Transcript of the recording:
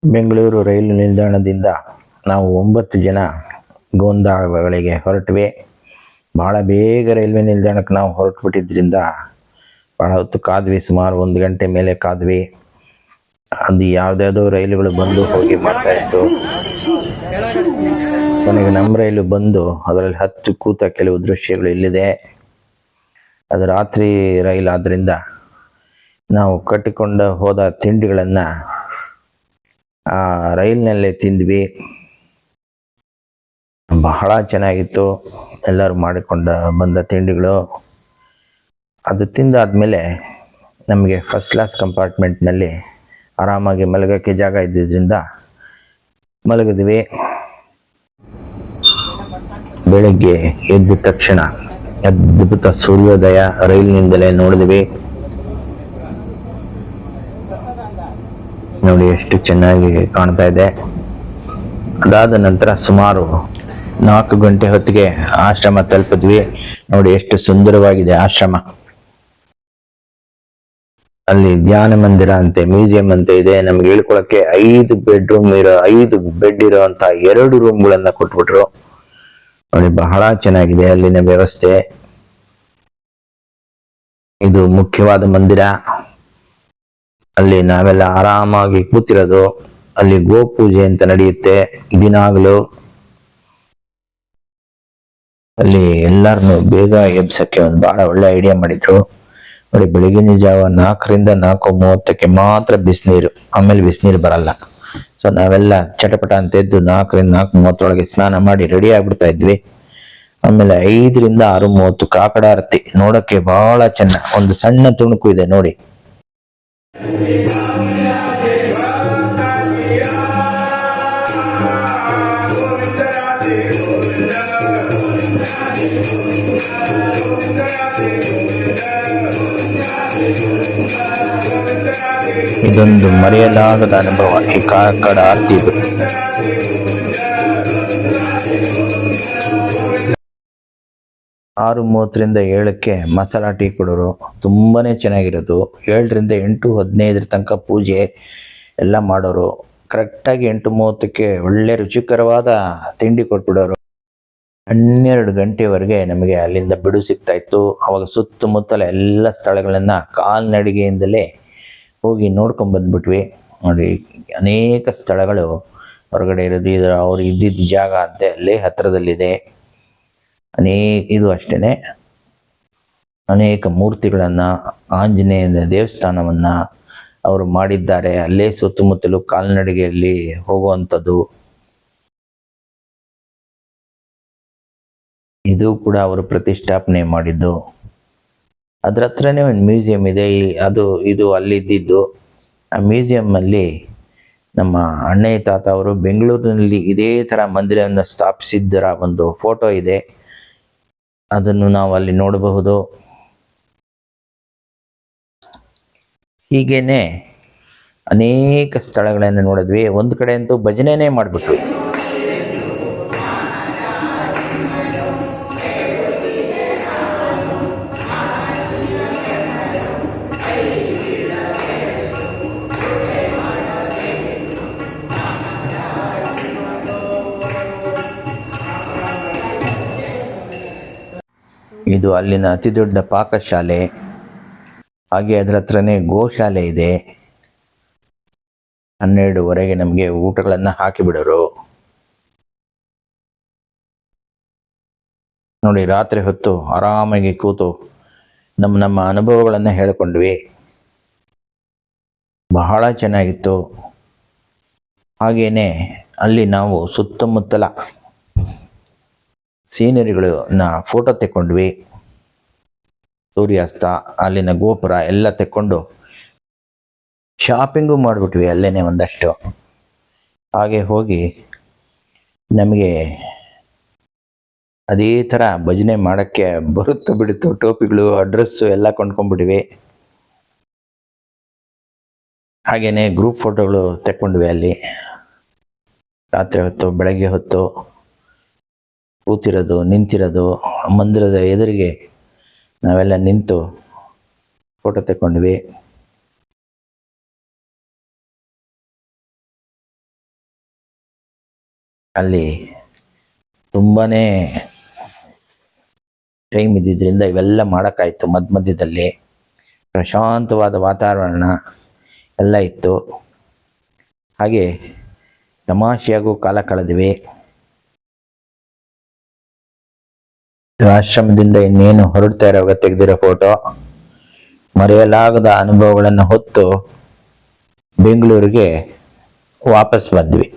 ಬೆಂಗಳೂರು ರೈಲು ನಿಲ್ದಾಣದಿಂದ ನಾವು 9 ಜನ ಗೋಂದಾವಳಿಗೆ ಹೊರಟ್ವಿ. ಭಾಳ ಬೇಗ ರೈಲ್ವೆ ನಿಲ್ದಾಣಕ್ಕೆ ನಾವು ಹೊರಟುಬಿಟ್ಟಿದ್ದರಿಂದ ಭಾಳ ಹೊತ್ತು ಕಾದ್ವಿ. ಸುಮಾರು 1 ಗಂಟೆ ಮೇಲೆ ಕಾದ್ವಿ. ಅದು ಯಾವುದ್ಯಾವುದೋ ರೈಲುಗಳು ಬಂದು ಹೋಗಿ ಮಾಡ್ತಾಯಿತ್ತು. ಕೊನೆಗೆ ನಮ್ಮ ರೈಲು ಬಂದು ಅದರಲ್ಲಿ ಹತ್ತು ಕೂತ ಕೆಲವು ದೃಶ್ಯಗಳು ಇಲ್ಲಿದೆ. ಅದು ರಾತ್ರಿ ರೈಲು ಆದ್ದರಿಂದ ನಾವು ಕಟ್ಟಿಕೊಂಡು ಹೋದ ತಿಂಡಿಗಳನ್ನು ಆ ರೈಲಿನಲ್ಲೇ ತಿಂದ್ವಿ. ಬಹಳ ಚೆನ್ನಾಗಿತ್ತು. ಎಲ್ಲರೂ ಮಾಡಿಕೊಂಡು ಬಂದ ತಿಂಡಿಗಳು. ಅದು ತಿಂದಾದ್ಮೇಲೆ ನಮಗೆ ಫಸ್ಟ್ ಕ್ಲಾಸ್ ಕಂಪಾರ್ಟ್ಮೆಂಟ್ನಲ್ಲಿ ಆರಾಮಾಗಿ ಮಲಗೋಕ್ಕೆ ಜಾಗ ಇದ್ದಿದ್ದರಿಂದ ಮಲಗಿದ್ವಿ. ಬೆಳಗ್ಗೆ ಎದ್ದ ತಕ್ಷಣ ಅದ್ಭುತ ಸೂರ್ಯೋದಯ ರೈಲಿನಿಂದಲೇ ನೋಡಿದ್ವಿ. ನೋಡಿ ಎಷ್ಟು ಚೆನ್ನಾಗಿ ಕಾಣ್ತಾ ಇದೆ. ಅದಾದ ನಂತರ ಸುಮಾರು 4 ಗಂಟೆ ಹೊತ್ತಿಗೆ ಆಶ್ರಮ ತಲುಪಿದ್ವಿ. ನೋಡಿ ಎಷ್ಟು ಸುಂದರವಾಗಿದೆ ಆಶ್ರಮ. ಅಲ್ಲಿ ಧ್ಯಾನ ಮಂದಿರ ಅಂತೆ, ಮ್ಯೂಸಿಯಂ ಅಂತ ಇದೆ. ನಮ್ಗೆ ಹೇಳ್ಕೊಳಕ್ಕೆ 5 ಬೆಡ್ ಇರುವಂತ 2 ರೂಮ್ಗಳನ್ನ ಕೊಟ್ಬಿಟ್ರು. ನೋಡಿ ಬಹಳ ಚೆನ್ನಾಗಿದೆ ಅಲ್ಲಿನ ವ್ಯವಸ್ಥೆ. ಇದು ಮುಖ್ಯವಾದ ಮಂದಿರ. ಅಲ್ಲಿ ನಾವೆಲ್ಲ ಆರಾಮಾಗಿ ಕೂತಿರೋದು. ಅಲ್ಲಿ ಗೋಪೂಜೆ ಅಂತ ನಡೆಯುತ್ತೆ ದಿನಾಗಲೂ. ಅಲ್ಲಿ ಎಲ್ಲರನ್ನು ಬೇಗ ಎಬ್ಸಕ್ಕೆ ಒಂದು ಬಹಳ ಒಳ್ಳೆ ಐಡಿಯಾ ಮಾಡಿದ್ರು. ನೋಡಿ ಬೆಳಗಿನ ಜಾವ 4ರಿಂದ 4:30ಕ್ಕೆ ಮಾತ್ರ ಬಿಸಿನೀರು, ಆಮೇಲೆ ಬಿಸಿನೀರು ಬರಲ್ಲ. ಸೊ ನಾವೆಲ್ಲ ಚಟಪಟ ಅಂತ ಎದ್ದು 4ರಿಂದ 4:30 ಸ್ನಾನ ಮಾಡಿ ರೆಡಿ ಆಗ್ಬಿಡ್ತಾ ಇದ್ವಿ. ಆಮೇಲೆ 5ರಿಂದ 6:30 ಕಾಕಡ ಆರತಿ ನೋಡಕ್ಕೆ ಬಹಳ ಚೆನ್ನ. ಒಂದು ಸಣ್ಣ ತುಣುಕು ಇದೆ ನೋಡಿ. ಇದೊಂದು ಮರೆಯಲಾಗದ ಅನುಭವ, ಈ ಕಾಕಡ ಆರತಿ. 6:30ರಿಂದ 7ಕ್ಕೆ ಮಸಾಲಾ ಟೀ ಕೊಡೋರು, ತುಂಬಾನೇ ಚೆನ್ನಾಗಿರೋದು. 7ರಿಂದ 8:15 ತನಕ ಪೂಜೆ ಎಲ್ಲ ಮಾಡೋರು. ಕರೆಕ್ಟಾಗಿ 8:30ಕ್ಕೆ ಒಳ್ಳೆ ರುಚಿಕರವಾದ ತಿಂಡಿ ಕೊಟ್ಬಿಡೋರು. 12 ಗಂಟೆವರೆಗೆ ನಮಗೆ ಅಲ್ಲಿಂದ ಬಿಡು ಸಿಗ್ತಾ ಇತ್ತು. ಅವಾಗ ಸುತ್ತಮುತ್ತಲ ಎಲ್ಲ ಸ್ಥಳಗಳನ್ನ ಕಾಲ್ನಡಿಗೆಯಿಂದಲೇ ಹೋಗಿ ನೋಡ್ಕೊಂಡ್ ಬಂದ್ಬಿಟ್ವಿ. ನೋಡಿ ಅನೇಕ ಸ್ಥಳಗಳು ಹೊರಗಡೆ ಇರೋದು. ಅವ್ರು ಇದ್ದಿದ್ದ ಜಾಗ ಅಂತೆ ಅಲ್ಲೇ ಹತ್ರದಲ್ಲಿದೆ. ಇದು ಅಷ್ಟೇನೆ, ಅನೇಕ ಮೂರ್ತಿಗಳನ್ನ, ಆಂಜನೇಯನ ದೇವಸ್ಥಾನವನ್ನ ಅವರು ಮಾಡಿದ್ದಾರೆ. ಅಲ್ಲೇ ಸುತ್ತಮುತ್ತಲು ಕಾಲ್ನಡಿಗೆಯಲ್ಲಿ ಹೋಗುವಂಥದ್ದು. ಇದು ಕೂಡ ಅವರು ಪ್ರತಿಷ್ಠಾಪನೆ ಮಾಡಿದ್ದು. ಅದ್ರ ಹತ್ರನೇ ಒಂದು ಮ್ಯೂಸಿಯಂ ಇದೆ. ಇದು ಅಲ್ಲಿದ್ದು. ಆ ಮ್ಯೂಸಿಯಂ ಅಲ್ಲಿ ನಮ್ಮ ಅಣ್ಣಯ್ಯ ತಾತ ಅವರು ಬೆಂಗಳೂರಿನಲ್ಲಿ ಇದೇ ತರ ಮಂದಿರವನ್ನು ಸ್ಥಾಪಿಸಿದ್ದರ ಒಂದು ಫೋಟೋ ಇದೆ. ಅದನ್ನು ನಾವು ಅಲ್ಲಿ ನೋಡಬಹುದು. ಹೀಗೇನೆ ಅನೇಕ ಸ್ಥಳಗಳನ್ನು ನೋಡಿದ್ವಿ. ಒಂದು ಕಡೆ ಅಂತೂ ಭಜನೆನೇ ಮಾಡಿಬಿಟ್ವಿ. ಇದು ಅಲ್ಲಿನ ಅತಿ ದೊಡ್ಡ ಪಾಕಶಾಲೆ. ಹಾಗೆ ಅದರ ಹತ್ರನೇ ಗೋಶಾಲೆ ಇದೆ. 12:30ಗೆ ನಮಗೆ ಊಟಗಳನ್ನು ಹಾಕಿಬಿಡೋರು. ನೋಡಿ ರಾತ್ರಿ ಹೊತ್ತು ಆರಾಮಾಗಿ ಕೂತು ನಮ್ಮ ಅನುಭವಗಳನ್ನು ಹೇಳಿಕೊಂಡ್ವಿ. ಬಹಳ ಚೆನ್ನಾಗಿತ್ತು. ಹಾಗೇನೆ ಅಲ್ಲಿ ನಾವು ಸುತ್ತಮುತ್ತಲ ಸೀನರಿಗಳನ್ನ ಫೋಟೋ ತೆಕ್ಕೊಂಡ್ವಿ. ಸೂರ್ಯಾಸ್ತ, ಅಲ್ಲಿನ ಗೋಪುರ ಎಲ್ಲ ತೆಕ್ಕೊಂಡು ಶಾಪಿಂಗು ಮಾಡಿಬಿಟ್ವಿ ಅಲ್ಲೇನೆ ಒಂದಷ್ಟು. ಹಾಗೆ ಹೋಗಿ ನಮಗೆ ಅದೇ ಥರ ಭಜನೆ ಮಾಡೋಕ್ಕೆ ಬರುತ್ತೋ ಬಿಡುತ್ತೋ ಟೋಪಿಗಳು, ಅಡ್ರೆಸ್ಸು ಎಲ್ಲ ಕೊಂಡ್ಕೊಂಡ್ಬಿಟ್ವಿ. ಹಾಗೇನೆ ಗ್ರೂಪ್ ಫೋಟೋಗಳು ತೆಕ್ಕೊಂಡ್ವಿ ಅಲ್ಲಿ. ರಾತ್ರಿ ಹೊತ್ತು, ಬೆಳಗ್ಗೆ ಹೊತ್ತು ಕೂತಿರೋದು, ನಿಂತಿರೋದು, ಮಂದಿರದ ಎದುರಿಗೆ ನಾವೆಲ್ಲ ನಿಂತು ಫೋಟೋ ತೆಕ್ಕೊಂಡ್ವಿ. ಅಲ್ಲಿ ತುಂಬಾನೇ ಟೈಮ್ ಇದ್ದಿದ್ದರಿಂದ ಇವೆಲ್ಲ ಮಾಡೋಕ್ಕಾಯ್ತು. ಮಧ್ಯದಲ್ಲಿ ಪ್ರಶಾಂತವಾದ ವಾತಾವರಣ ಎಲ್ಲ ಇತ್ತು. ಹಾಗೆ ತಮಾಷೆಯಾಗೂ ಕಾಲ ಕಳೆದ್ವಿ. ಆಶ್ರಮದಿಂದ ಇನ್ನೇನು ಹೊರಡ್ತಾ ಇರೋವಾಗ ತೆಗೆದಿರೋ ಫೋಟೋ. ಮರೆಯಲಾಗದ ಅನುಭವಗಳನ್ನು ಹೊತ್ತು ಬೆಂಗಳೂರಿಗೆ ವಾಪಸ್ ಬಂದ್ವಿ.